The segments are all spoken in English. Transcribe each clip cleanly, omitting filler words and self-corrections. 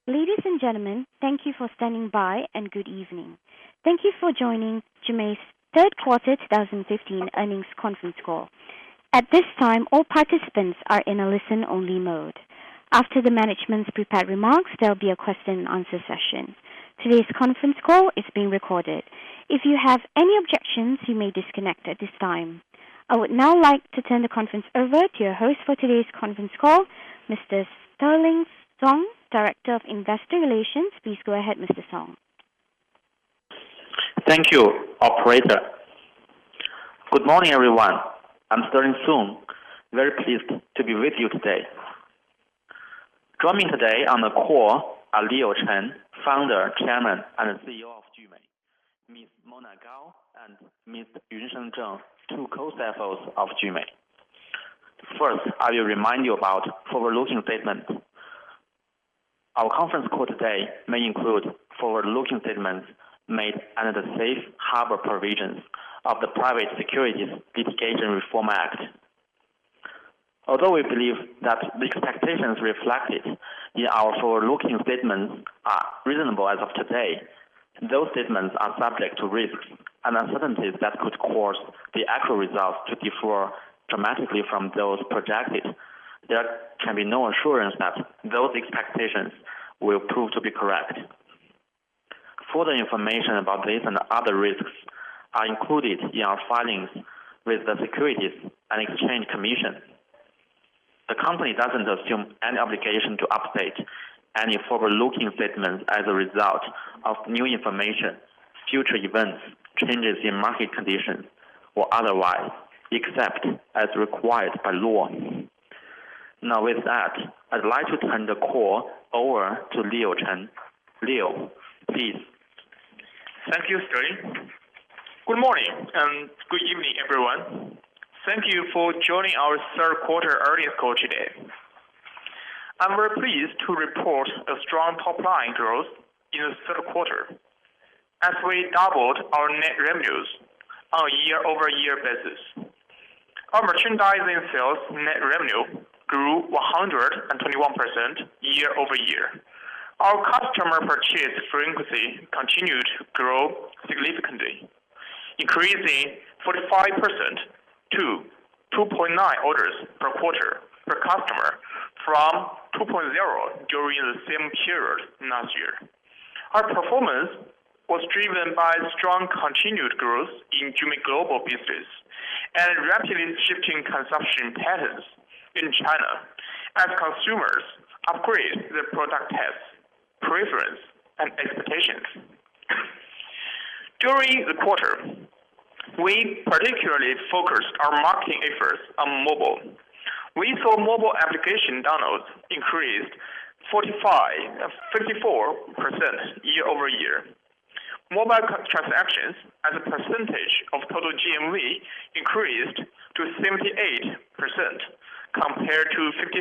Ladies and gentlemen, thank you for standing by and good evening. Thank you for joining JMA's third quarter 2015 earnings conference call. At this time, all participants are in a listen-only mode. After the management's prepared remarks, there will be a question and answer session. Today's conference call is being recorded. If you have any objections, you may disconnect at this time. I would now like to turn the conference over to your host for today's conference call, Mr. Sterling Song, Director of Investor Relations. Please go ahead, Mr. Song. Thank you, operator. Good morning, everyone. I'm Sterling Song, very pleased to be with you today. Joining me today on the call are Leo Chen, Founder, Chairman, and CEO of JMA, Ms. Mona Gao, and Mr. Yunsheng Zheng, two co-CFOs of JMA. First, I will remind you about forward-looking statements. Our conference call today may include forward-looking statements made under the safe harbor provisions of the Private Securities Litigation Reform Act. Although we believe that the expectations reflected in our forward-looking statements are reasonable as of today, those statements are subject to risks and uncertainties that could cause the actual results to differ dramatically from those projected. There can be no assurance that those expectations will prove to be correct. Further information about this and other risks are included in our filings with the Securities and Exchange Commission. The company doesn't assume any obligation to update any forward-looking statements as a result of new information, future events, changes in market conditions, or otherwise, except as required by law. Now with that, I'd like to turn the call over to Leo Chen. Leo, please. Thank you, Sterling. Good morning and good evening, everyone. Thank you for joining our third quarter earnings call today. I'm very pleased to report a strong top-line growth in the third quarter, as we doubled our net revenues on a year-over-year basis. Our merchandising sales net revenue grew 121% year-over-year. Our customer purchase frequency continued to grow significantly, increasing 45% to 2.9 orders per quarter per customer from 2.0 during the same period last year. Our performance was driven by strong continued growth in JMA Global business and rapidly shifting consumption patterns in China as consumers upgrade their product tests, preference, and expectations. During the quarter, we particularly focused our marketing efforts on mobile. We saw mobile application downloads increased 54% year-over-year. Mobile transactions as a percentage of total GMV increased to 78% compared to 57%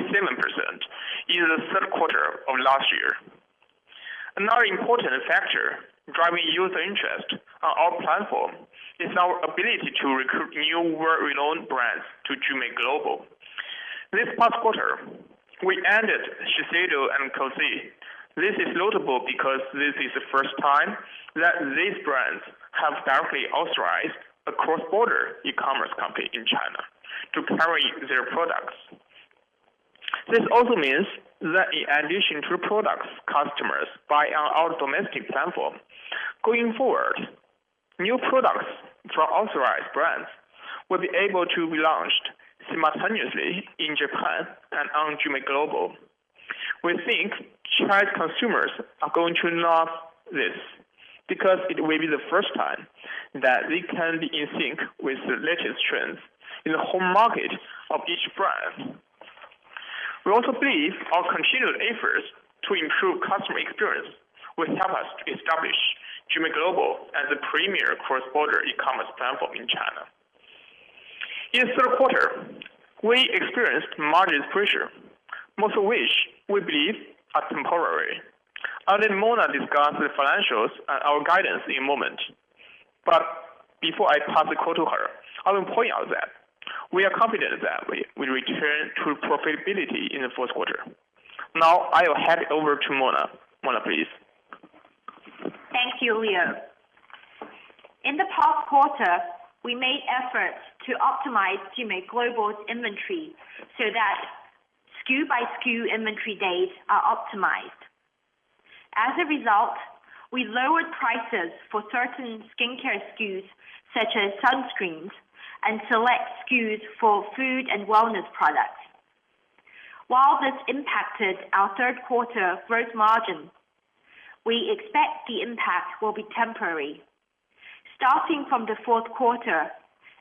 in the third quarter of last year. Another important factor driving user interest on our platform is our ability to recruit new world-renowned brands to JMA Global. This past quarter, we added Shiseido and Cozy. This is notable because this is the first time that these brands have directly authorized a cross-border e-commerce company in China to carry their products. This also means that in addition to products customers buy on our domestic platform, going forward, new products from authorized brands will be able to be launched simultaneously in Japan and on JMA Global. We think Chinese consumers are going to love this because it will be the first time that they can be in sync with the latest trends in the home market of each brand. We also believe our continued efforts to improve customer experience will help us to establish JMA Global as a premier cross-border e-commerce platform in China. In the third quarter, we experienced margin pressure, most of which we believe are temporary. I'll let Mona discuss the financials and our guidance in a moment. But before I pass the call to her, I will point out that we are confident that we will return to profitability in the fourth quarter. Now I will hand it over to Mona. Mona, please. Thank you, Leo. In the past quarter, we made efforts to optimize Jimai Global's inventory so that SKU by SKU inventory days are optimized. As a result, we lowered prices for certain skincare SKUs such as sunscreens and select SKUs for food and wellness products. While this impacted our third quarter gross margin, we expect the impact will be temporary. Starting from the fourth quarter,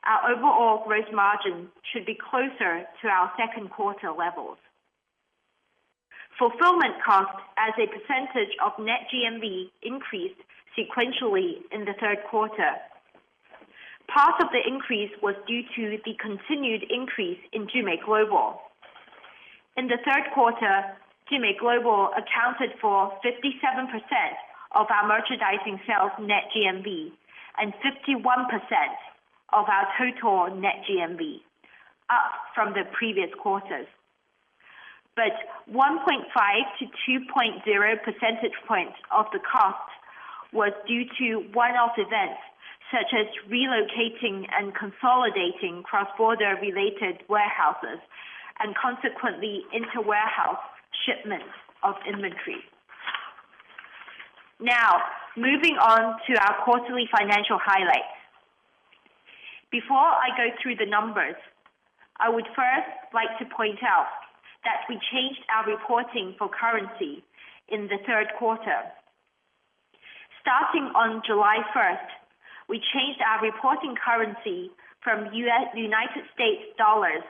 our overall gross margin should be closer to our second quarter levels. Fulfillment cost as a percentage of net GMV increased sequentially in the third quarter. Part of the increase was due to the continued increase in Jimai Global. In the third quarter, Jimai Global accounted for 57% of our merchandising sales net GMV and 51% of our total net GMV, up from the previous quarters. But 1.5 to 2.0 percentage points of the cost was due to one-off events such as relocating and consolidating cross-border related warehouses and consequently inter-warehouse shipments of inventory. Now, moving on to our quarterly financial highlights. Before I go through the numbers, I would first like to point out that we changed our reporting for currency in the third quarter. Starting on July 1st, we changed our reporting currency from United States dollars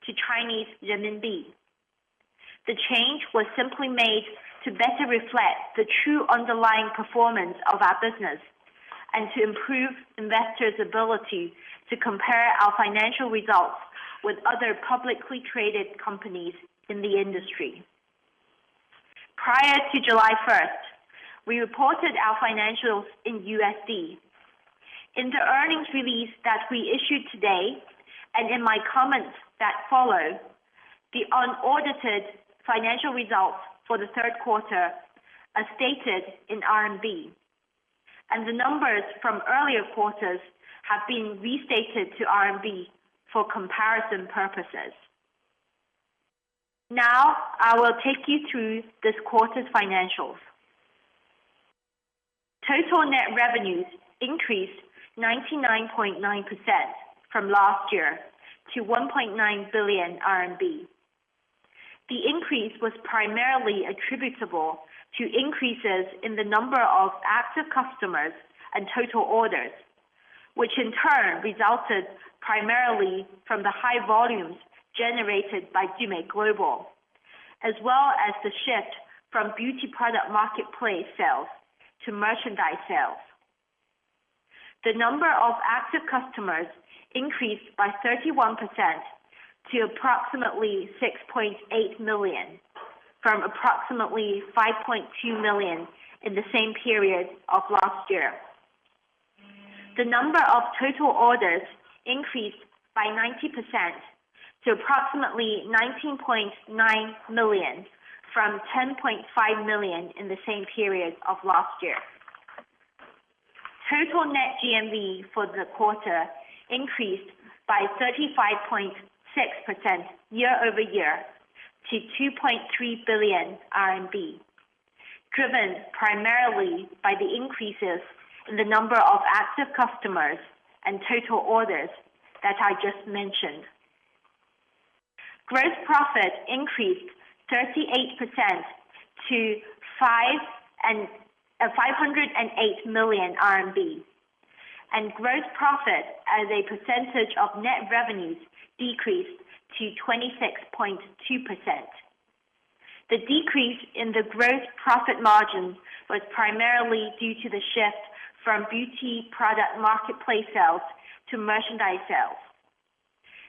to Chinese renminbi. The change was simply made to better reflect the true underlying performance of our business and to improve investors' ability to compare our financial results with other publicly traded companies in the industry. Prior to July 1st, we reported our financials in USD. In the earnings release that we issued today and in my comments that follow, the unaudited financial results for the third quarter are stated in RMB, and the numbers from earlier quarters have been restated to RMB for comparison purposes. Now, I will take you through this quarter's financials. Total net revenues increased 99.9% from last year to 1.9 billion RMB. The increase was primarily attributable to increases in the number of active customers and total orders, which in turn resulted primarily from the high volumes generated by Jimai Global, as well as the shift from beauty product marketplace sales to merchandise sales. The number of active customers increased by 31% to approximately 6.8 million, from approximately 5.2 million in the same period of last year. The number of total orders increased by 90% to approximately 19.9 million, from 10.5 million in the same period of last year. Total net GMV for the quarter increased by 35.6% year-over-year to 2.3 billion RMB, driven primarily by the increases in the number of active customers and total orders that I just mentioned. Gross profit increased 38% to 508 million RMB, and gross profit as a percentage of net revenues decreased to 26.2%. The decrease in the gross profit margin was primarily due to the shift from beauty product marketplace sales to merchandise sales.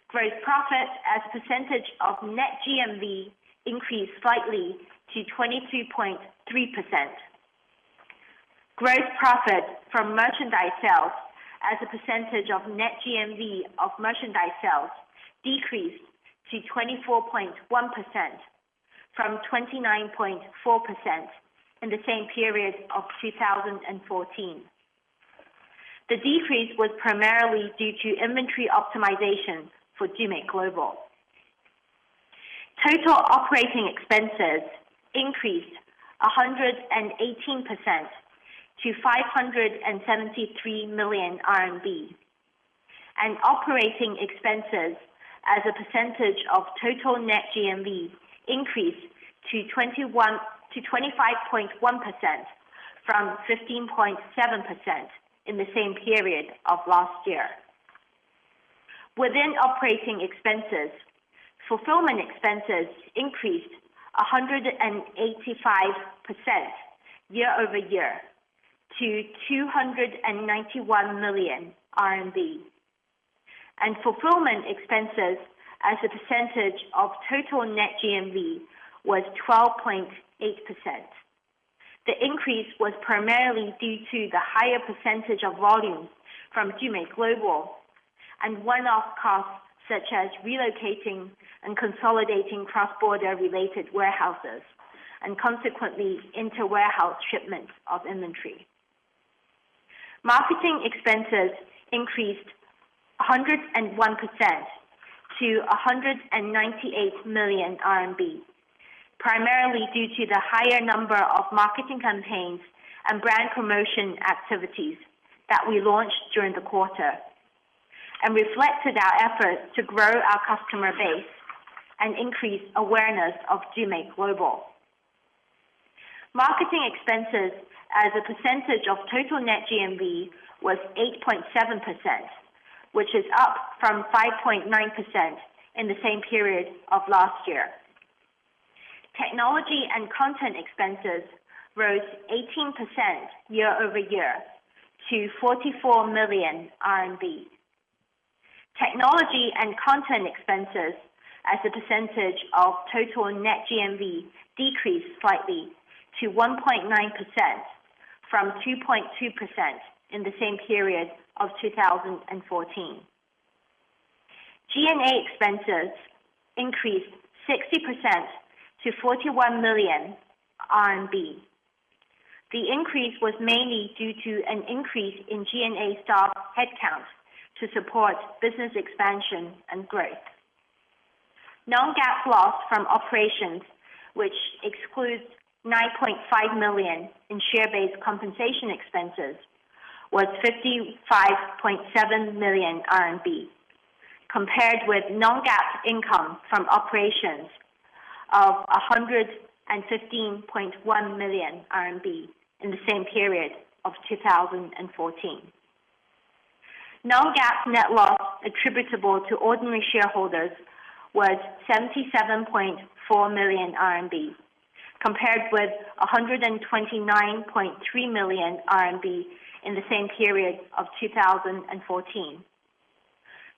Gross profit as a percentage of net GMV increased slightly to 22.3%. Gross profit from merchandise sales as a percentage of net GMV of merchandise sales decreased to 24.1% from 29.4% in the same period of 2014. The decrease was primarily due to inventory optimization for Jumate Global. Total operating expenses increased 118% to 573 million RMB, and operating expenses as a percentage of total net GMV increased to 25.1% from 15.7% in the same period of last year. Within operating expenses, fulfillment expenses increased 185% year-over-year to 291 million RMB, and fulfillment expenses as a percentage of total net GMV was 12.8%. The increase was primarily due to the higher percentage of volume from Jumate Global and one-off costs such as relocating and consolidating cross-border related warehouses and consequently inter-warehouse shipments of inventory. Marketing expenses increased 101% to 198 million RMB, primarily due to the higher number of marketing campaigns and brand promotion activities that we launched during the quarter, and reflected our efforts to grow our customer base and increase awareness of Jumate Global. Marketing expenses as a percentage of total net GMV was 8.7%, which is up from 5.9% in the same period of last year. Technology and content expenses rose 18% year-over-year to 44 million RMB. Technology and content expenses as a percentage of total net GMV decreased slightly to 1.9% from 2.2% in the same period of 2014. G&A expenses increased 60% to 41 million RMB. The increase was mainly due to an increase in G&A staff headcount to support business expansion and growth. Non-GAAP loss from operations, which excludes 9.5 million in share-based compensation expenses, was 55.7 million RMB, compared with non-GAAP income from operations of 115.1 million RMB in the same period of 2014. Non-GAAP net loss attributable to ordinary shareholders was 77.4 million RMB, compared with 129.3 million RMB in the same period of 2014.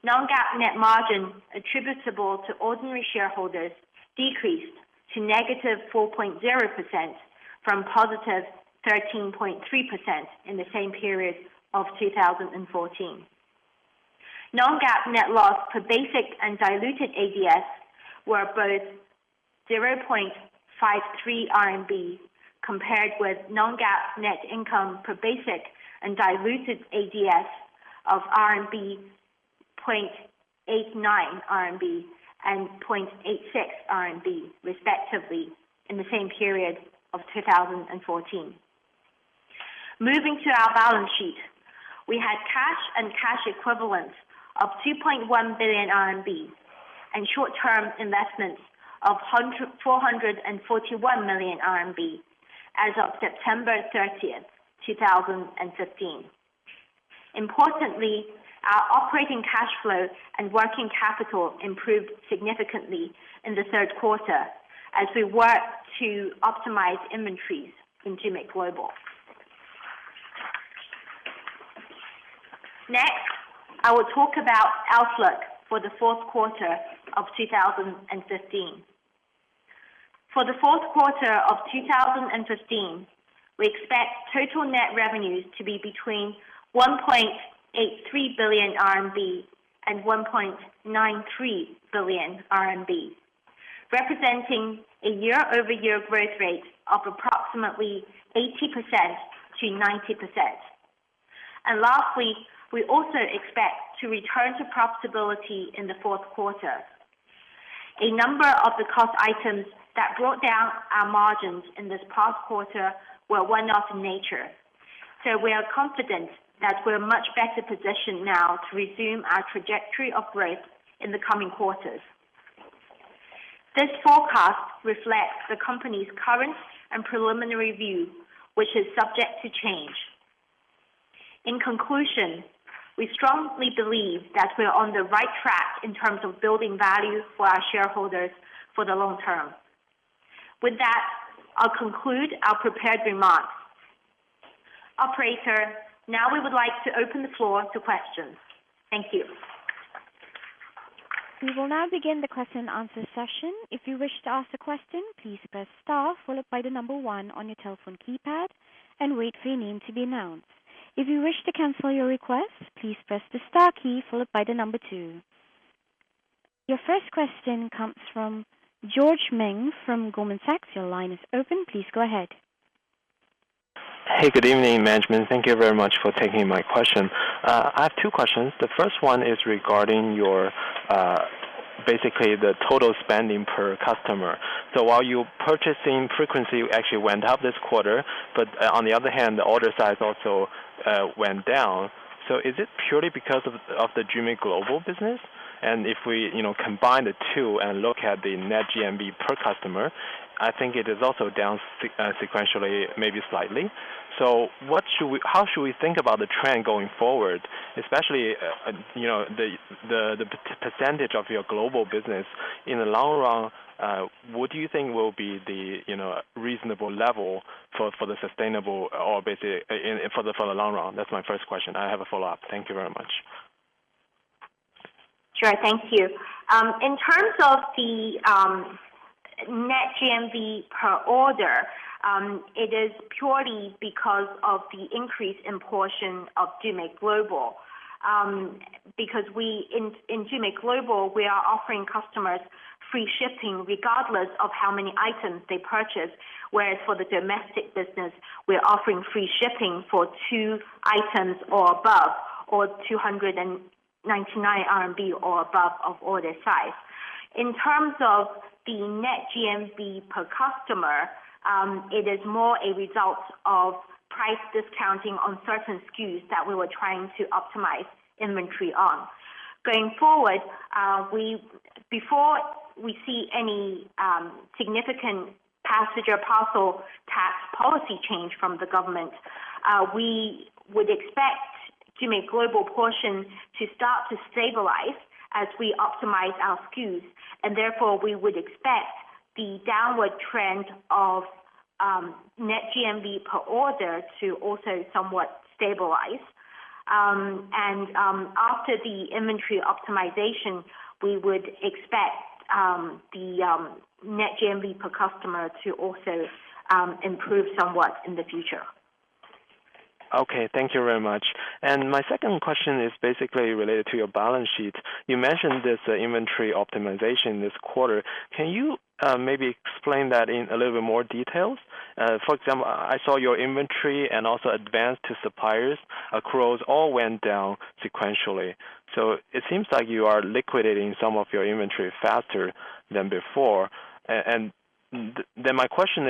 Non-GAAP net margin attributable to ordinary shareholders decreased to negative 4.0% from positive 13.3% in the same period of 2014. Non-GAAP net loss per basic and diluted ADS were both 0.53 RMB, compared with non-GAAP net income per basic and diluted ADS of RMB 0.89 RMB and 0.86 RMB, respectively, in the same period of 2014. Moving to our balance sheet, we had cash and cash equivalents of 2.1 billion RMB and short-term investments of 441 million RMB as of September 30th, 2015. Importantly, our operating cash flow and working capital improved significantly in the third quarter as we work to optimize inventories in Jumate Global. Next, I will talk about outlook for the fourth quarter of 2015. For the fourth quarter of 2015, we expect total net revenues to be between 1.83 billion RMB and 1.93 billion RMB, representing a year-over-year growth rate of approximately 80% to 90%. And lastly, we also expect to return to profitability in the fourth quarter. A number of the cost items that brought down our margins in this past quarter were one-off in nature. So we are confident that we're much better positioned now to resume our trajectory of growth in the coming quarters. This forecast reflects the company's current and preliminary view, which is subject to change. In conclusion, we strongly believe that we're on the right track in terms of building value for our shareholders for the long term. With that, I'll conclude our prepared remarks. Operator, now we would like to open the floor to questions. Thank you. We will now begin the question and answer session. If you wish to ask a question, please press star followed by the number 1 on your telephone keypad and wait for your name to be announced. If you wish to cancel your request, please press the star key followed by the number 2. Your first question comes from George Meng from Goldman Sachs. Your line is open. Please go ahead. Hey, good evening, management. Thank you very much for taking my question. I have two questions. The first one is regarding your basically the total spending per customer. So while your purchasing frequency actually went up this quarter, but on the other hand, the order size also went down. So is it purely because of the Jumei Global business? And if we combine the two and look at the net GMV per customer, I think it is also down sequentially, maybe slightly. So how should we think about the trend going forward, especially the percentage of your global business in the long run? What do you think will be the reasonable level for the sustainable or basically for the long run? That's my first question. I have a follow-up. Thank you very much. Sure, thank you. In terms of the net GMV per order, it is purely because of the increase in portion of Jumei Global. Because in Jumei Global, we are offering customers free shipping regardless of how many items they purchase, whereas for the domestic business, we're offering free shipping for 2 items or above, or 299 RMB or above of order size. In terms of the net GMV per customer, it is more a result of price discounting on certain SKUs that we were trying to optimize inventory on. Going forward, before we see any significant passenger parcel tax policy change from the government, we would expect Jumei Global portion to start to stabilize as we optimize our SKUs, and therefore we would expect the downward trend of net GMV per order to also somewhat stabilize. And after the inventory optimization, we would expect the net GMV per customer to also improve somewhat in the future. Okay, thank you very much. And my second question is basically related to your balance sheet. You mentioned this inventory optimization this quarter. Can you maybe explain that in a little bit more details? For example, I saw your inventory and also advanced to suppliers accruals all went down sequentially. So it seems like you are liquidating some of your inventory faster than before. And then my question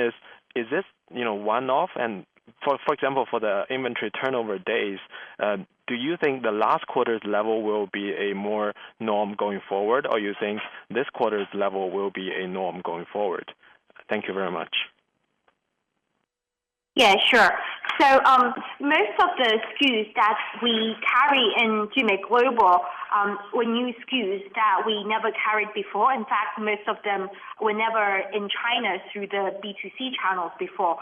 is this one-off? And for example, for the inventory turnover days, do you think the last quarter's level will be a more norm going forward, or you think this quarter's level will be a norm going forward? Thank you very much. Yeah, sure. So most of the SKUs that we carry in Jumei Global were new SKUs that we never carried before. In fact, most of them were never in China through the B2C channels before.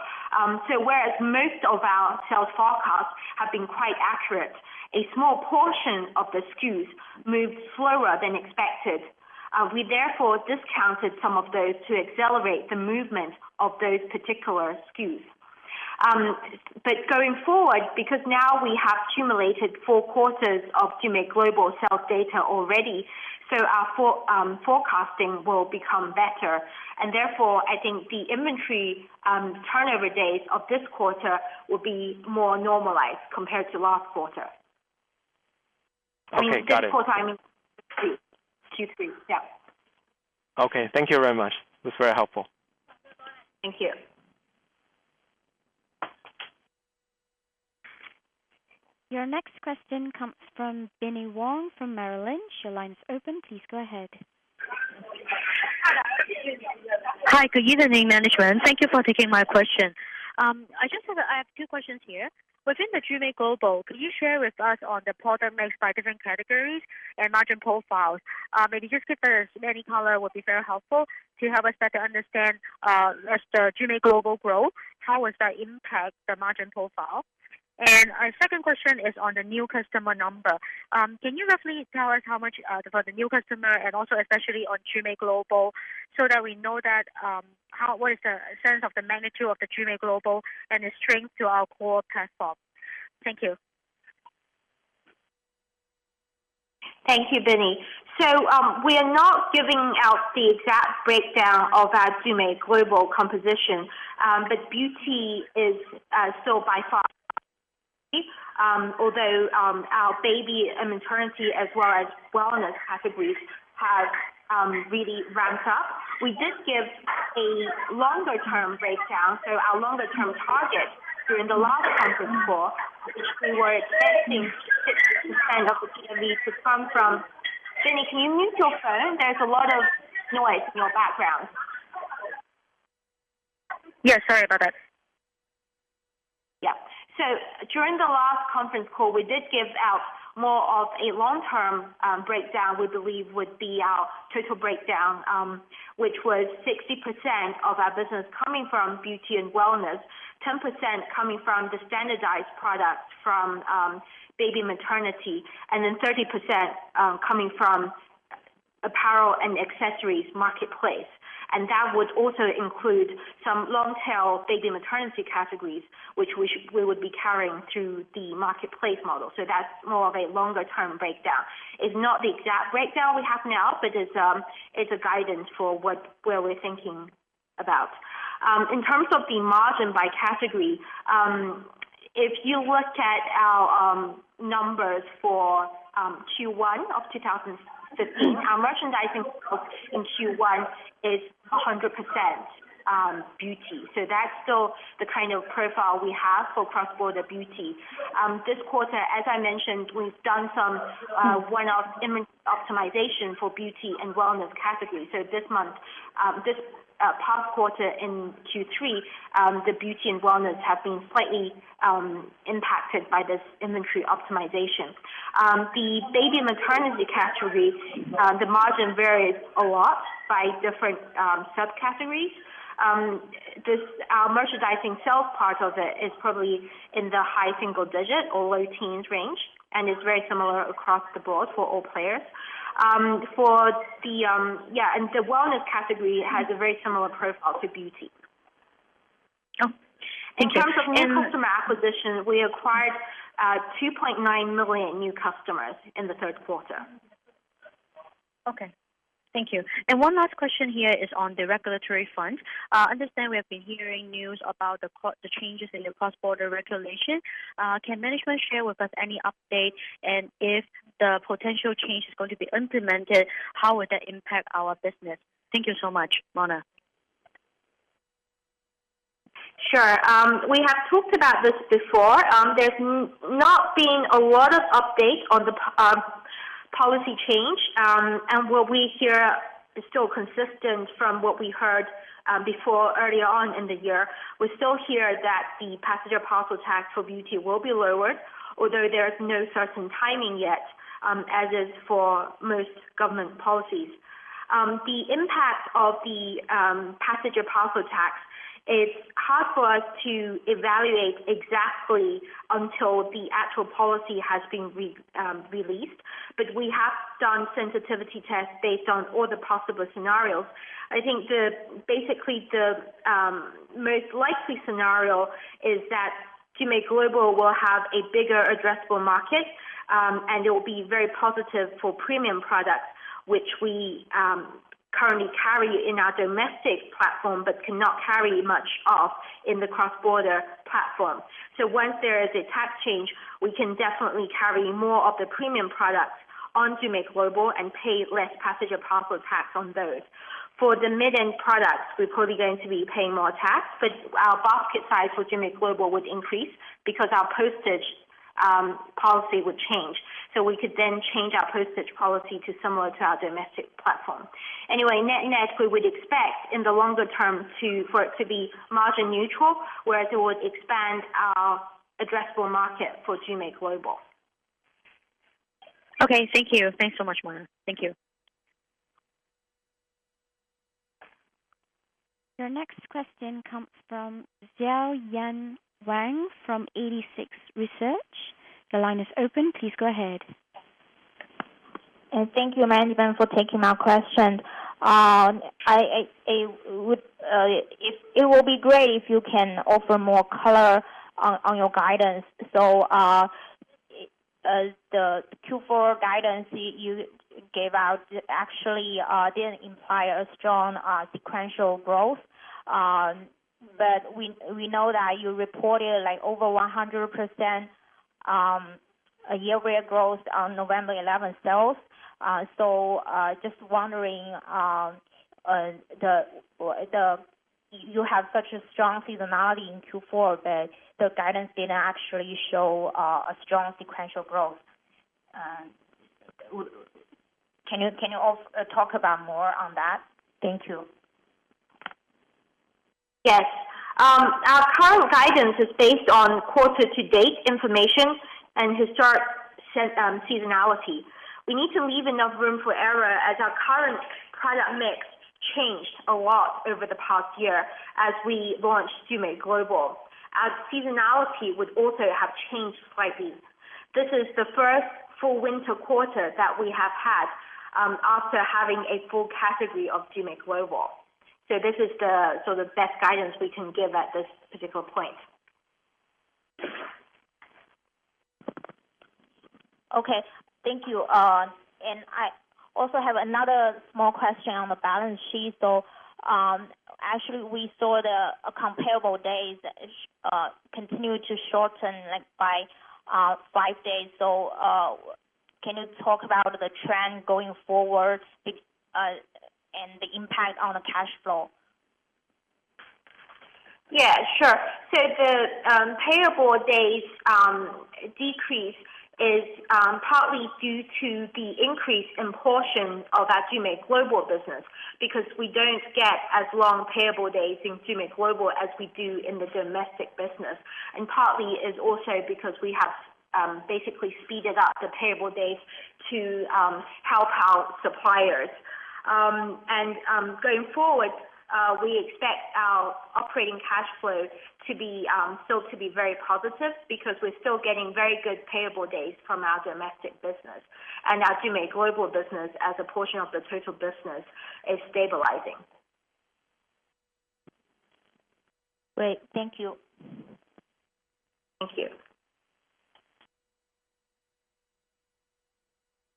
So whereas most of our sales forecasts have been quite accurate, a small portion of the SKUs moved slower than expected. We therefore discounted some of those to accelerate the movement of those particular SKUs. But going forward, because now we have accumulated 4 quarters of Jumei Global sales data already, So our forecasting will become better. And therefore, I think the inventory turnover days of this quarter will be more normalized compared to last quarter. Okay, got it. This quarter, Q3, yeah. Okay, thank you very much. It was very helpful. Thank you. Your next question comes from Binnie Wong from Merrill Lynch. Your line is open. Please go ahead. Hi, good evening, management. Thank you for taking my question. I have two questions here. Within the Jumei Global, could you share with us on the product mix by different categories and margin profiles? Maybe just give us any color would be very helpful to help us better understand as the Jumei Global grow, how does that impact the margin profile? And our second question is on the new customer number. Can you roughly tell us how much for the new customer and also especially on Jumei Global so that we know that what is the sense of the magnitude of the Jumei Global and the strength to our core platform? Thank you. Thank you, Binnie. So we are not giving out the exact breakdown of our Jumei Global composition, but beauty is still by far. Although our baby and maternity as well as wellness categories have really ramped up, we did give a longer term breakdown. So our longer term target during the last conference call, which we were expecting 60% of the GMV to come from. Binnie, can you mute your phone? There's a lot of noise in your background. Yeah, sorry about that. Yeah. So during the last conference call, we did give out more of a long-term breakdown. We believe would be our total breakdown, which was 60% of our business coming from beauty and wellness, 10% coming from the standardized products from baby maternity, and then 30% coming from apparel and accessories marketplace. And that would also include some long-tail baby maternity categories, which we would be carrying through the marketplace model. So that's more of a longer-term breakdown. It's not the exact breakdown we have now, but it's a guidance for where we're thinking about. In terms of the margin by category, if you look at our numbers for Q1 of 2015, our merchandising in Q1 is 100% beauty. So that's still the kind of profile we have for cross-border beauty. This quarter, as I mentioned, we've done some one-off image optimization for beauty and wellness categories. So this month, this past quarter in Q3, the beauty and wellness have been slightly impacted by this inventory optimization. The baby maternity category, the margin varies a lot by different subcategories. Our merchandising sales part of it is probably in the high single digit or low teens range, and it's very similar across the board for all players. For the and the wellness category has a very similar profile to beauty. Oh, in terms of new customer acquisition, we acquired 2.9 million new customers in the third quarter. Okay. Thank you. And one last question here is on the regulatory front. I understand we have been hearing news about the changes in the cross-border regulation. Can management share with us any update, and if the potential change is going to be implemented, how would that impact our business? Thank you so much, Mona. Sure. We have talked about this before. There's not been a lot of update on the policy change, and what we hear is still consistent from what we heard before earlier on in the year. We still hear that the passenger parcel tax for beauty will be lowered, although there's no certain timing yet, as is for most government policies. The impact of the passenger parcel tax, it's hard for us to evaluate exactly until the actual policy has been released, but we have done sensitivity tests based on all the possible scenarios. I think basically the most likely scenario is that Jumei Global will have a bigger addressable market, and it will be very positive for premium products, which we currently carry in our domestic platform but cannot carry much of in the cross-border platform. So once there is a tax change, we can definitely carry more of the premium products on Jumeirah Global and pay less passenger parcel tax on those. For the mid-end products, we're probably going to be paying more tax, but our basket size for Jumeirah Global would increase because our postage policy would change. So we could then change our postage policy to similar to our domestic platform. Anyway, net, we would expect in the longer term for it to be margin neutral, whereas it would expand our addressable market for Jumeirah Global. Okay, thank you. Thanks so much, Mona. Thank you. Your next question comes from Xiao Yan Wang from 86 Research. The line is open. Please go ahead. Thank you, management, for taking my question. It will be great if you can offer more color on your guidance. So the Q4 guidance you gave out actually didn't imply a strong sequential growth. But we know that you reported like over 100% a year-over-year growth on November 11th sales. So just wondering, you have such a strong seasonality in Q4, but the guidance didn't actually show a strong sequential growth. Can you talk about more on that? Thank you. Yes. Our current guidance is based on quarter-to-date information and historic seasonality. We need to leave enough room for error as our current product mix changed a lot over the past year as we launched Jumeirah Global. Our seasonality would also have changed slightly. This is the first full winter quarter that we have had after having a full category of Jumeirah Global. So this is the sort of best guidance we can give at this particular point. Okay, thank you. And I also have another small question on the balance sheet. So actually, we saw the comparable days continue to shorten by 5 days. So can you talk about the trend going forward and the impact on the cash flow? Yeah, sure. So the payable days decrease is partly due to the increase in portion of our Jumeirah Global business because we don't get as long payable days in Jumeirah Global as we do in the domestic business. And partly is also because we have basically speeded up the payable days to help our suppliers. And going forward, we expect our operating cash flow to be still to be very positive because we're still getting very good payable days from our domestic business, and our Jumeirah Global business as a portion of the total business is stabilizing. Great, thank you. Thank you.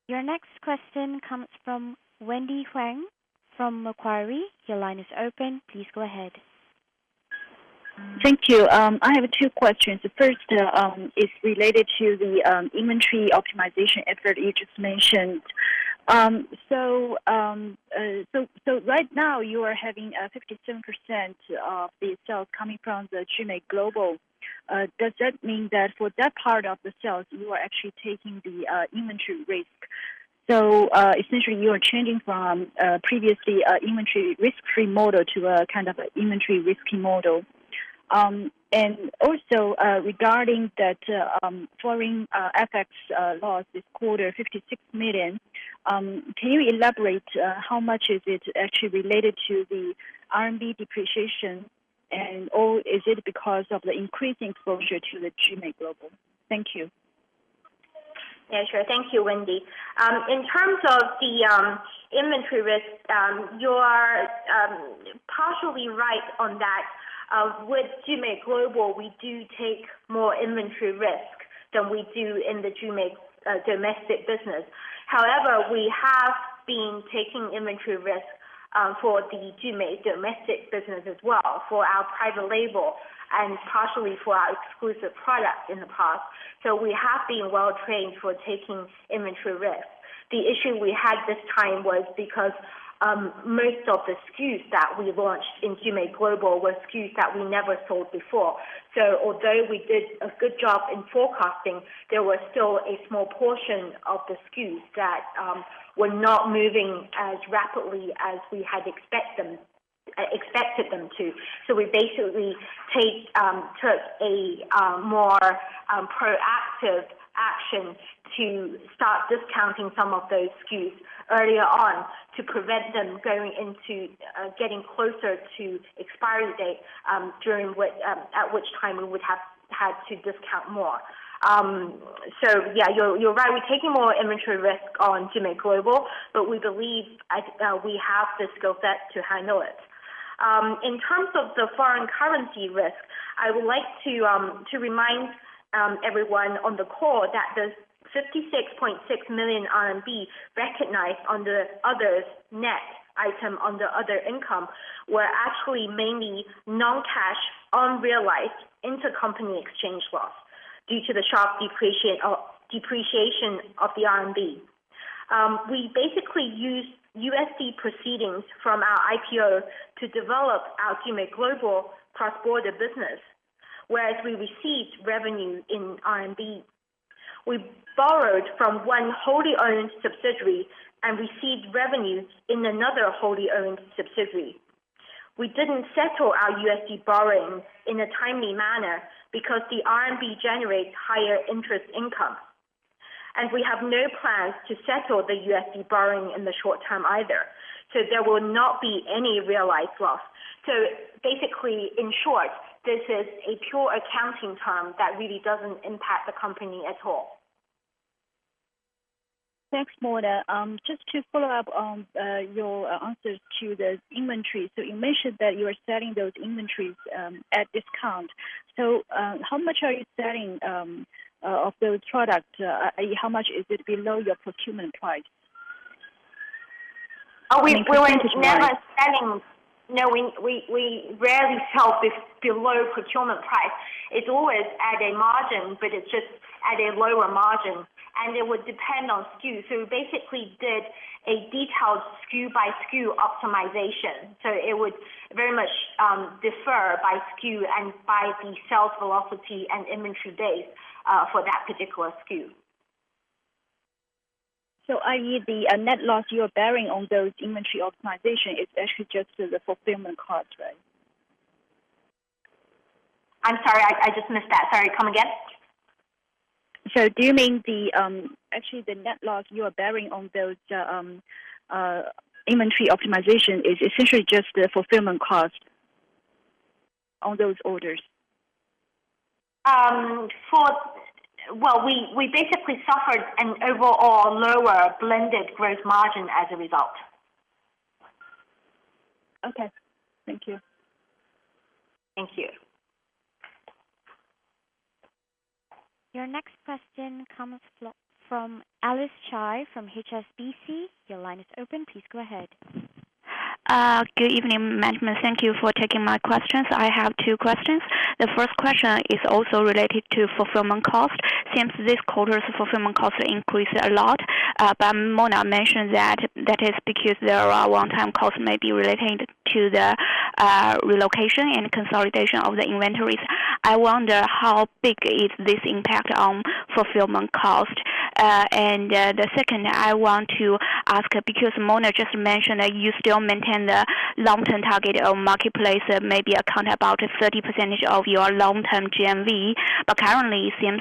Your next question comes from Wendy Huang from Macquarie. Your line is open. Please go ahead. Thank you. I have two questions. The first is related to the inventory optimization effort you just mentioned. So right now you are having 57% of the sales coming from the Jumeirah Global. Does that mean that for that part of the sales you are actually taking the inventory risk? So essentially, you are changing from previously inventory risk-free model to a kind of an inventory risky model. And also regarding that foreign FX loss this quarter, 56 million, can you elaborate how much is it actually related to the RMB depreciation, or is it because of the increasing exposure to the Jumeirah Global? Thank you. Yeah, sure. Thank you, Wendy. In terms of the inventory risk, you are partially right on that. With Jumeirah Global, we do take more inventory risk than we do in the Jumeirah domestic business. However, we have been taking inventory risk for the Jumei domestic business as well, for our private label and partially for our exclusive products in the past. So we have been well trained for taking inventory risk. The issue we had this time was because most of the SKUs that we launched in Jumei Global were SKUs that we never sold before. So although we did a good job in forecasting, there was still a small portion of the SKUs that were not moving as rapidly as we had expected them to. So we basically took a more proactive action to start discounting some of those SKUs earlier on to prevent them going into getting closer to expiry date, at which time we would have had to discount more. So yeah, you're right. We're taking more inventory risk on Jumei Global, but we believe we have the skill set to handle it. In terms of the foreign currency risk, I would like to remind everyone on the call that the 56.6 million RMB recognized on the others net item under other income were actually mainly non-cash, unrealized intercompany exchange loss due to the sharp depreciation of the RMB. We basically used USD proceedings from our IPO to develop our Jumei Global cross-border business, whereas we received revenue in RMB. We borrowed from one wholly owned subsidiary and received revenue in another wholly owned subsidiary. We didn't settle our USD borrowing in a timely manner because the RMB generates higher interest income. And we have no plans to settle the USD borrowing in the short term either. So there will not be any realized loss. So basically, in short, this is a pure accounting term that really doesn't impact the company at all. Thanks, Mona. Just to follow up on your answers to the inventory. So you mentioned that you are selling those inventories at discount. So how much are you selling of those products? How much is it below your procurement price? Oh, we were never selling. No, we rarely sell below procurement price. It's always at a margin, but it's just at a lower margin. And it would depend on SKU. So we basically did a detailed SKU by SKU optimization. So it would very much differ by SKU and by the sales velocity and inventory days for that particular SKU. So i.e. the net loss you are bearing on those inventory optimization is actually just the fulfillment cost, right? I'm sorry, I just missed that. Sorry, come again? So do you mean the actually the net loss you are bearing on those inventory optimization is essentially just the fulfillment cost on those orders? Well, we basically suffered an overall lower blended gross margin as a result. Okay, thank you. Thank you. Your next question comes from Alice Chai from HSBC. Your line is open. Please go ahead. Good evening, management. Thank you for taking my questions. I have two questions. The first question is also related to fulfillment cost. Since this quarter's fulfillment cost increased a lot, but Mona mentioned that is because there are one-time costs maybe related to the relocation and consolidation of the inventories. I wonder how big is this impact on fulfillment cost? And the second, I want to ask, because Mona just mentioned that you still maintain the long-term target of marketplace maybe account about 30% of your long-term GMV, but currently it seems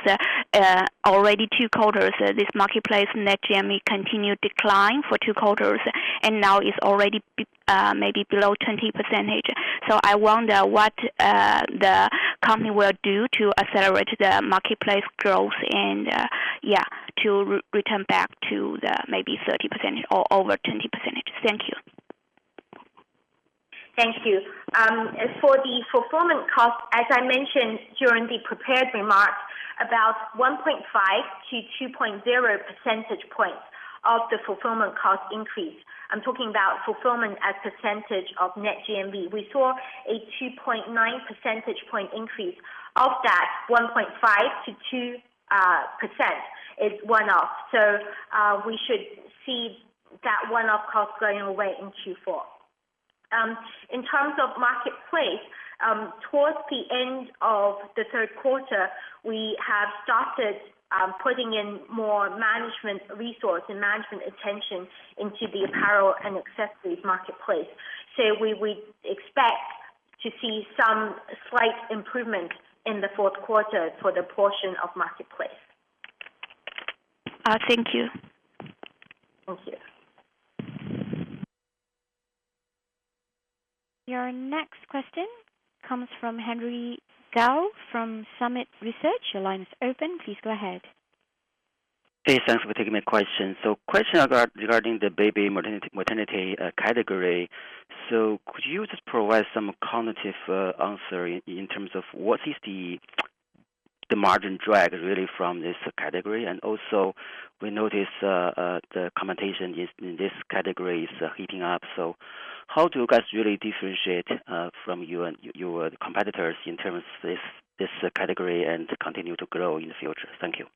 already 2 quarters this marketplace net GMV continued decline for 2 quarters, and now it's already maybe below 20%. So I wonder what the company will do to accelerate the marketplace growth and to return back to the maybe 30% or over 20%. Thank you. Thank you. For the fulfillment cost, as I mentioned during the prepared remarks, about 1.5 to 2.0 percentage points of the fulfillment cost increase. I'm talking about fulfillment as percentage of net GMV. We saw a 2.9 percentage point increase. Of that, 1.5 to 2% is one-off. So we should see that one-off cost going away in Q4. In terms of marketplace, towards the end of the third quarter, we have started putting in more management resource and management attention into the apparel and accessories marketplace. So we would expect to see some slight improvement in the fourth quarter for the portion of marketplace. Thank you. Thank you. Your next question comes from Henry Gao from Summit Research. Your line is open. Please go ahead. Hey, thanks for taking my question. So question regarding the baby maternity category. So could you just provide some cognitive answer in terms of what is the margin drag really from this category? And also we notice the commentation in this category is heating up. So how do you guys really differentiate from you and your competitors in terms of this category and continue to grow in the future? Thank you.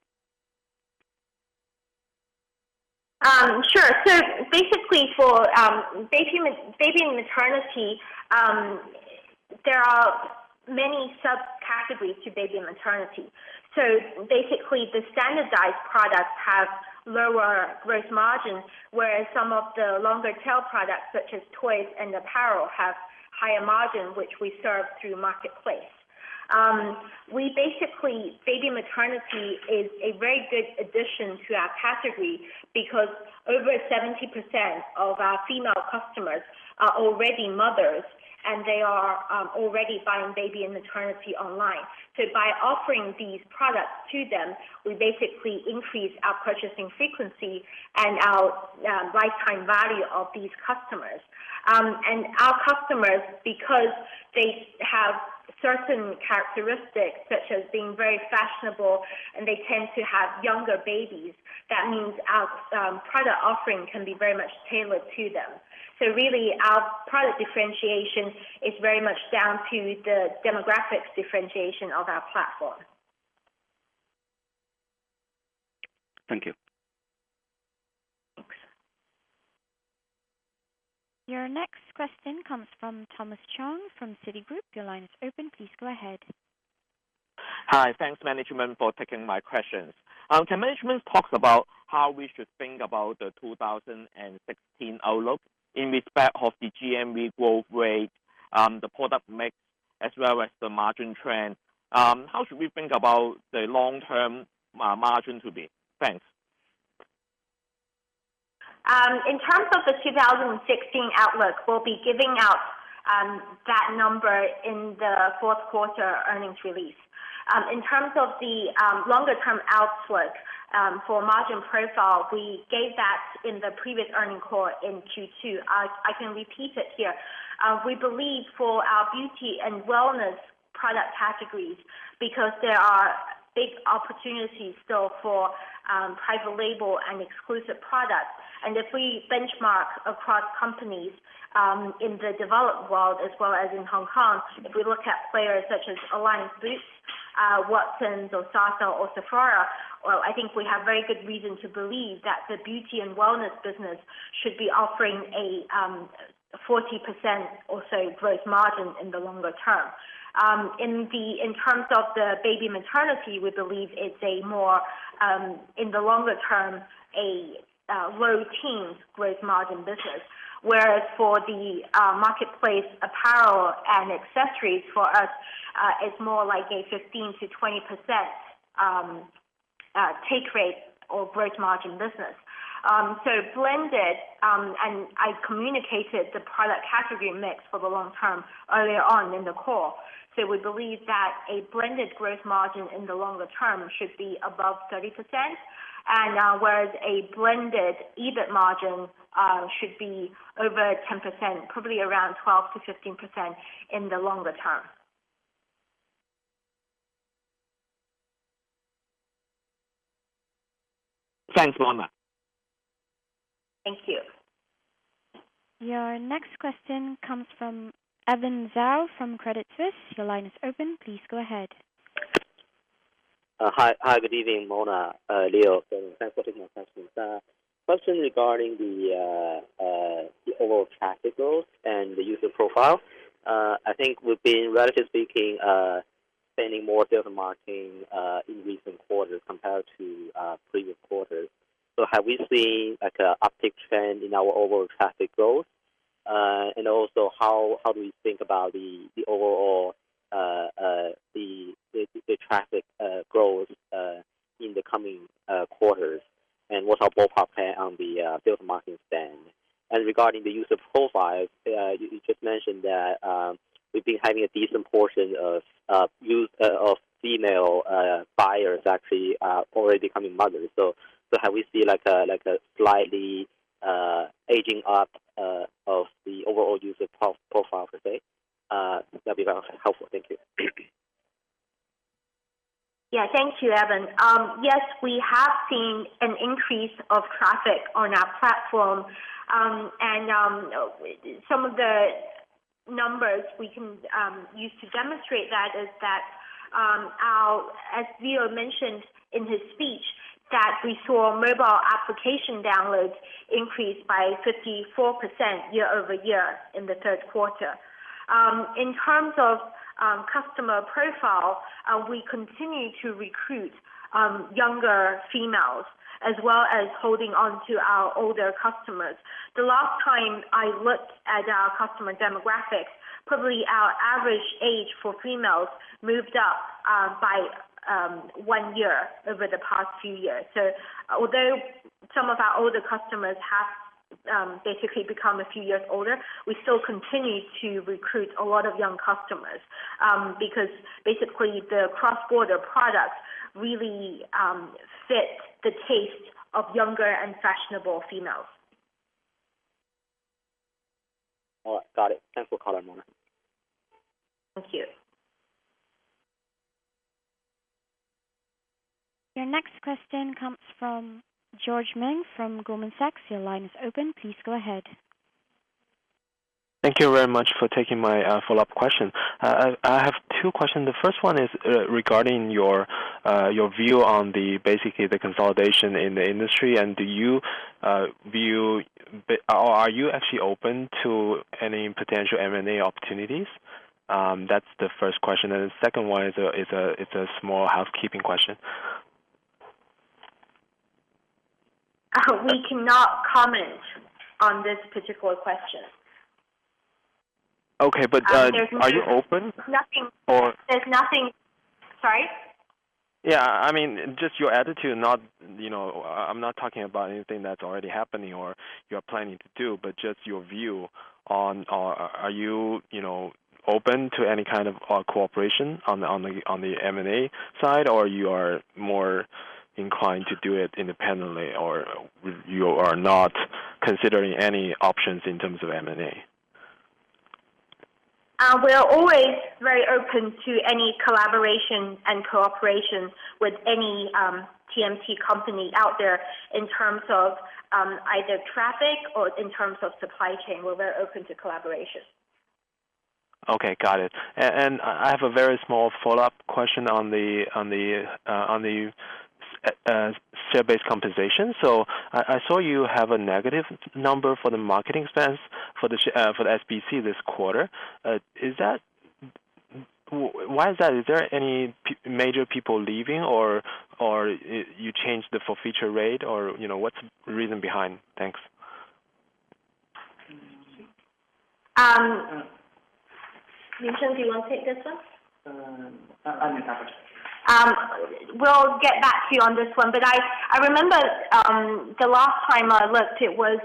Sure. So basically for baby and maternity, there are many subcategories to baby and maternity. So basically the standardized products have lower gross margin, whereas some of the longer tail products such as toys and apparel have higher margin, which we serve through marketplace. We basically, baby maternity is a very good addition to our category because over 70% of our female customers are already mothers and they are already buying baby and maternity online. So by offering these products to them, we basically increase our purchasing frequency and our lifetime value of these customers. And our customers, because they have certain characteristics such as being very fashionable and they tend to have younger babies, that means our product offering can be very much tailored to them. So really our product differentiation is very much down to the demographics differentiation of our platform. Thank you. Thanks. Your next question comes from Thomas Chong from Citigroup. Your line is open. Please go ahead. Hi, thanks management for taking my questions. Can management talk about how we should think about the 2016 outlook in respect of the GMV growth rate, the product mix, as well as the margin trend? How should we think about the long-term margin to be? Thanks. In terms of the 2016 outlook, we'll be giving out that number in the fourth quarter earnings release. In terms of the longer-term outlook for margin profile, we gave that in the previous earnings call in Q2. I can repeat it here. We believe for our beauty and wellness product categories, because there are big opportunities still for private label and exclusive products. And if we benchmark across companies in the developed world as well as in Hong Kong, if we look at players such as Alliance Boots, Watsons or Sasa or Sephora, well, I think we have very good reason to believe that the beauty and wellness business should be offering a 40% or so gross margin in the longer term. In terms of the baby maternity, we believe it's a more in the longer term a low teens gross margin business. Whereas for the marketplace apparel and accessories for us, it's more like a 15 to 20% take rate or gross margin business. So blended, and I communicated the product category mix for the long term earlier on in the call. So we believe that a blended gross margin in the longer term should be above 30%, and whereas a blended EBIT margin should be over 10%, probably around 12 to 15% in the longer term. Thanks, Mona. Thank you. Your next question comes from Evan Zhao from Credit Suisse. Your line is open. Please go ahead. Hi, good evening, Mona, Leo. Thanks for taking my questions. Question regarding the overall traffic growth and the user profile. I think we've been, relatively speaking, spending more sales and marketing in recent quarters compared to previous quarters. So have we seen like an uptick trend in our overall traffic growth? And also, how do we think about the overall the traffic growth in the coming quarters? And what's our ballpark plan on the sales and marketing spend? And regarding the user profiles, you just mentioned that we've been having a decent portion of female buyers actually already becoming mothers. So have we seen like a slightly aging up of the overall user profile per se? That'd be very helpful. Thank you. Yeah, thank you, Evan. Yes, we have seen an increase of traffic on our platform, and some of the numbers we can use to demonstrate that is that as Leo mentioned in his speech, that we saw mobile application downloads increase by 54% year over year in the third quarter. In terms of customer profile, we continue to recruit younger females as well as holding on to our older customers. The last time I looked at our customer demographics, probably our average age for females moved up by 1 year over the past few years. So although some of our older customers have basically become a few years older, we still continue to recruit a lot of young customers because basically the cross-border products really fit the taste of younger and fashionable females. All right, got it. Thanks for calling, Mona. Thank you. Your next question comes from George Meng from Goldman Sachs. Your line is open. Please go ahead. Thank you very much for taking my follow-up question. I have two questions. The first one is regarding your view on basically the consolidation in the industry, and do you view, or are you actually open to any potential M&A opportunities? That's the first question, and the second one is a small housekeeping question. We cannot comment on this particular question. Okay, but are you open? Nothing. Or there's nothing. Sorry. Yeah, I mean, just your attitude. Not, I'm not talking about anything that's already happening or you're planning to do, but just your view on. Are you, open to any kind of cooperation on the M&A side, or you are more inclined to do it independently, or you are not considering any options in terms of M&A? We're always very open to any collaboration and cooperation with any TMT company out there in terms of either traffic or in terms of supply chain. We're very open to collaboration. Okay, got it. And I have a very small follow-up question on the share-based compensation. So I saw you have a negative number for the marketing expense for the SBC this quarter. Why is that? Is there any major people leaving, or you changed the forfeiture rate, or what's the reason behind? Thanks. Vincent, do you want to take this one? We'll get back to you on this one, but I remember the last time I looked, it was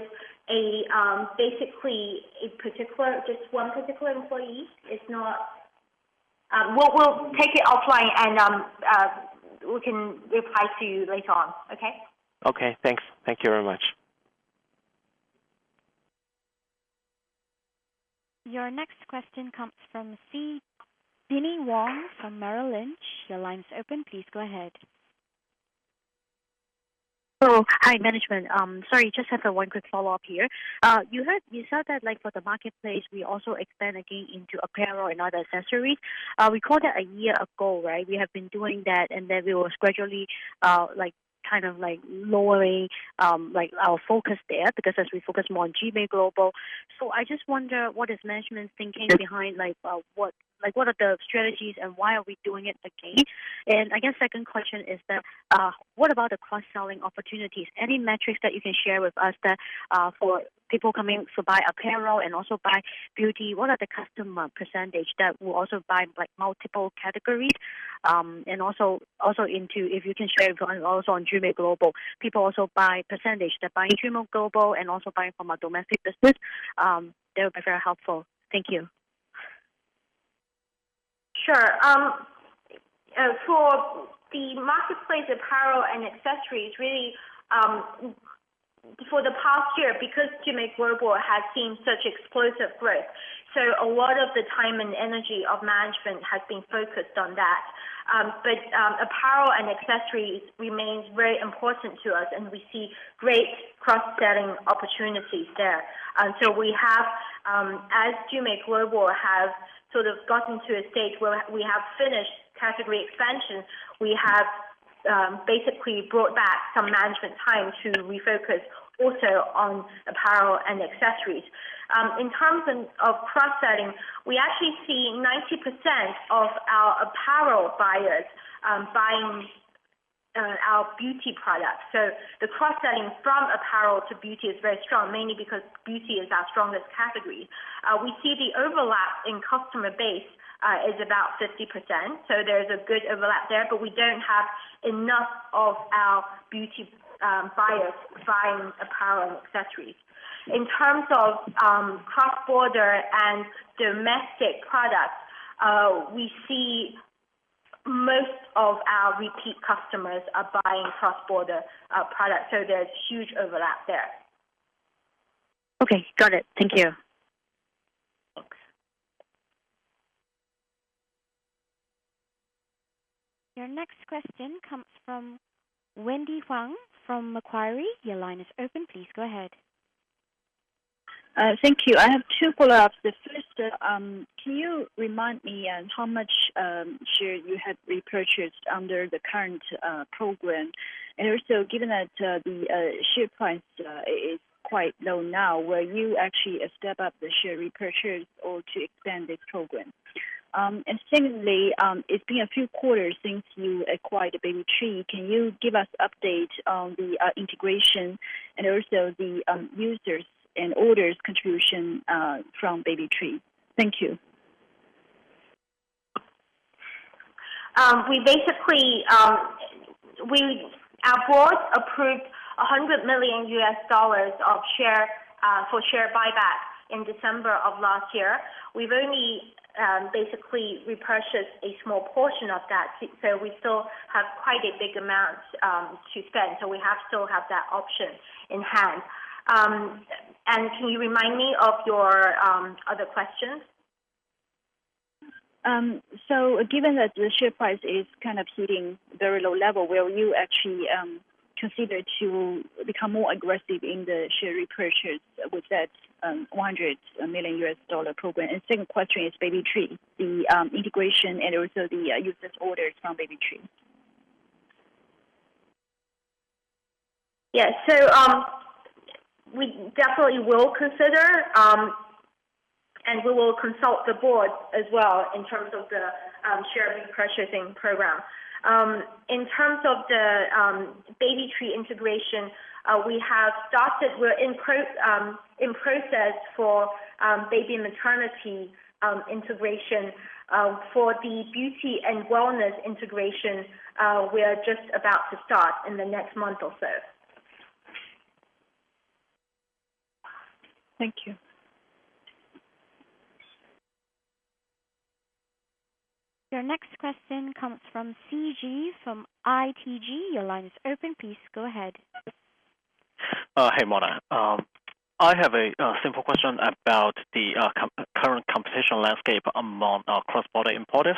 basically just one particular employee. It's not. We'll take it offline and we can reply to you later on. Okay. Okay. Thanks. Thank you very much. Your next question comes from Binnie Wong from Merrill Lynch. Your line is open. Please go ahead. Oh, hi, management. Sorry, just have one quick follow-up here. You said that like for the marketplace, we also expand again into apparel and other accessories. We called that a year ago, right? We have been doing that, and then we was gradually, like kind of like lowering like our focus there because as we focus more on Gmail Global. So I just wonder what is management thinking behind what are the strategies and why are we doing it again? And I guess second question is that what about the cross-selling opportunities? Any metrics that you can share with us that for people coming to buy apparel and also buy beauty, what are the customer percentage that will also buy like multiple categories? And also into if you can share also on Gmail Global, people also buy percentage that buying Gmail Global and also buying from a domestic business. That would be very helpful. Thank you. Sure. For the marketplace apparel and accessories, really, for the past year, because Gmail Global has seen such explosive growth, so a lot of the time and energy of management has been focused on that. But apparel and accessories remains very important to us, and we see great cross-selling opportunities there. So we have, as Gmail Global have sort of gotten to a stage where we have finished category expansion, we have basically brought back some management time to refocus also on apparel and accessories. In terms of cross-selling, we actually see 90% of our apparel buyers buying our beauty products. So the cross-selling from apparel to beauty is very strong, mainly because beauty is our strongest category. We see the overlap in customer base is about 50%, so there's a good overlap there, but we don't have enough of our beauty buyers buying apparel and accessories. In terms of cross-border and domestic products, we see most of our repeat customers are buying cross-border products, so there's huge overlap there. Okay, got it. Thank you. Your next question comes from Wendy Huang from Macquarie. Your line is open. Please go ahead. Thank you. I have two follow-ups. The first, can you remind me how much share you have repurchased under the current program? And also, given that the share price is quite low now, will you actually step up the share repurchase or to expand this program? And secondly, it's been a few quarters since you acquired Baby Tree. Can you give us update on the integration and also the users and orders contribution from Baby Tree? Thank you. We basically, our board approved $100 million of for share buyback in December of last year. We've only basically repurchased a small portion of that, so we still have quite a big amount to spend. So we still have that option in hand. And can you remind me of your other questions? So given that the share price is kind of hitting very low level, will you actually consider to become more aggressive in the share repurchase with that $100 million program? And second question is Baby Tree, the integration and also the users orders from Baby Tree. Yeah, so we definitely will consider, and we will consult the board as well in terms of the share repurchasing program. In terms of the Baby Tree integration, we have started. We're in process for baby and maternity integration. For the beauty and wellness integration, we are just about to start in the next month or so. Thank you. Your next question comes from CG from ITG. Your line is open. Please go ahead. Hey, Mona. I have a simple question about the current competition landscape among cross-border importers.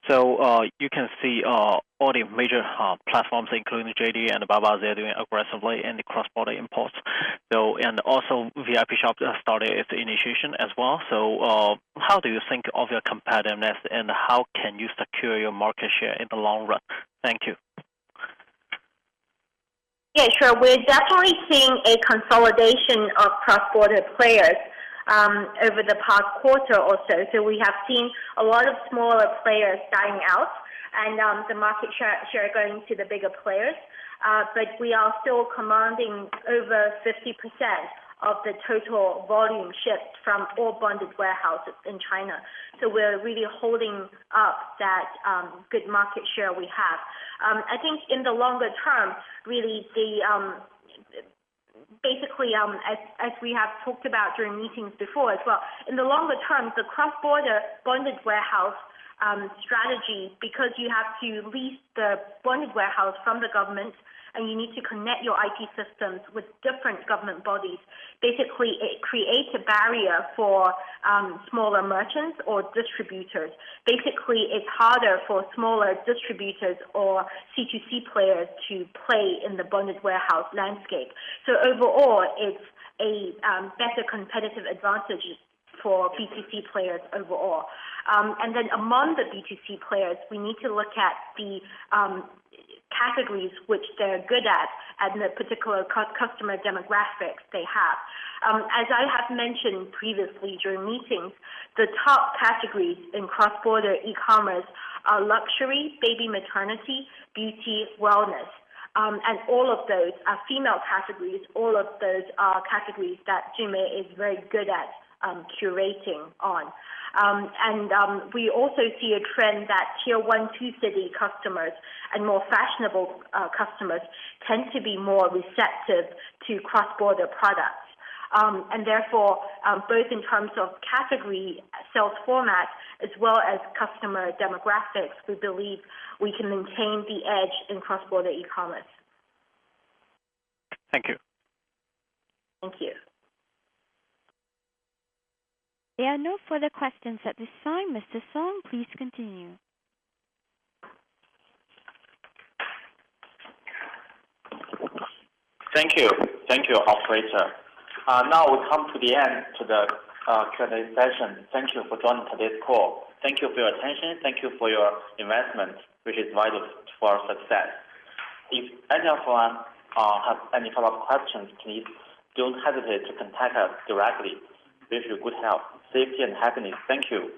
So you can see all the major platforms, including JD and Baba, they're doing aggressively in the cross-border imports. So and also Vipshop started its initiation as well. So how do you think of your competitiveness, and how can you secure your market share in the long run? Thank you. Yeah, sure. We're definitely seeing a consolidation of cross-border players over the past quarter or so. So we have seen a lot of smaller players dying out, and the market share going to the bigger players. But we are still commanding over 50% of the total volume shipped from all bonded warehouses in China. So we're really holding up that good market share we have. I think in the longer term, really the basically, as we have talked about during meetings before as well, in the longer term, the cross-border bonded warehouse strategy, because you have to lease the bonded warehouse from the government, and you need to connect your IT systems with different government bodies. Basically, it creates a barrier for smaller merchants or distributors. Basically, it's harder for smaller distributors or C2C players to play in the bonded warehouse landscape. So overall, it's a better competitive advantage for B2C players overall. And then among the B2C players, we need to look at the categories which they're good at and the particular customer demographics they have. As I have mentioned previously during meetings, the top categories in cross-border e-commerce are luxury, baby maternity, beauty, wellness. And all of those are female categories. All of those are categories that Jimei is very good at curating on. And we also see a trend that Tier 1, 2 city customers and more fashionable customers tend to be more receptive to cross-border products. And therefore, both in terms of category sales format as well as customer demographics, we believe we can maintain the edge in cross-border e-commerce. Thank you. Thank you. There are no further questions at this time. Mr. Song, please continue. Thank you. Thank you, operator. Now we come to the end to the Q&A session. Thank you for joining today's call. Thank you for your attention. Thank you for your investment, which is vital for our success. If anyone has any follow-up questions, please don't hesitate to contact us directly. Wish you good health, safety, and happiness. Thank you.